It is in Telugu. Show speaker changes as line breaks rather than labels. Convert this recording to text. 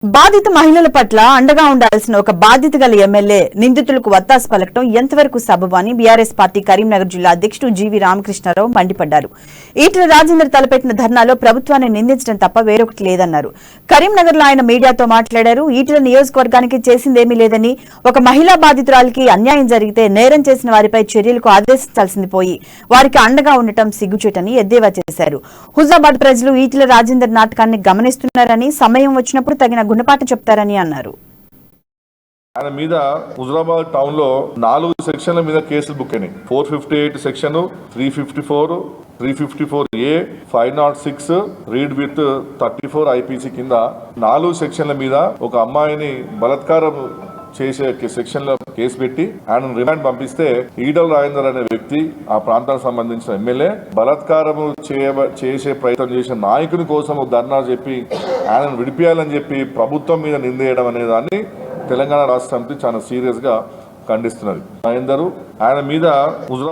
బాధిత మహిళల పట్ల అండగా ఉండాల్సిన ఒక బాధ్యత గల ఎమ్మెల్యే నిందితులకు వత్తాసు పలకటం ఎంతవరకు సబబు అని బీఆర్ఎస్ పార్టీ కరీంనగర్ జిల్లా అధ్యక్షుడు జీవీ రామకృష్ణారావు మండిపడ్డారు. ఈటెల రాజేందర్ తలపెట్టిన ధర్నాలో ప్రభుత్వాన్ని నిందించడం తప్ప వేరొకటి లేదన్నారు. కరీంనగర్ లో ఆయన మీడియాతో మాట్లాడారు. ఈటెల నియోజకవర్గానికి చేసిందేమీ లేదని, ఒక మహిళా బాధితురాలికి అన్యాయం జరిగితే నేరం చేసిన వారిపై చర్యలకు ఆదేశించాల్సింది పోయి వారికి అండగా ఉండటం సిగ్గుచేటని ఎద్దేవా చేశారు. హుజాబాద్ ప్రజలు ఈటెల రాజేందర్ నాటకాన్ని గమనిస్తున్నారని, సమయం వచ్చినప్పుడు తగిన గుణపాఠం చెప్తారని అన్నారు.
ఆయన మీద హుజరాబాద్ టౌన్ లో 4 సెక్షన్ల మీద కేసులు బుక్ అయినాయి. 458 section, 354, 354A, 506 read with 34 IPC కింద 4 సెక్షన్ల మీద ఒక అమ్మాయిని బలాత్కారం చేసే సెక్షన్ లో కేసు పెట్టి ఆయన రిమాండ్ పంపిస్తే ఈటెల రాజేందర్ అనే వ్యక్తి, ఆ ప్రాంతానికి సంబంధించిన ఎమ్మెల్యే, బలాత్కారం చేసే ప్రయత్నం చేసిన నాయకుని కోసం ధర్నా చెప్పి ఆయనను విడిపియాలని చెప్పి ప్రభుత్వం మీద నిందేయడం అనే దాన్ని తెలంగాణ రాష్ట్ర సమితి చాలా సీరియస్ గా ఖండిస్తున్నది. రాజేందర్ ఆయన మీద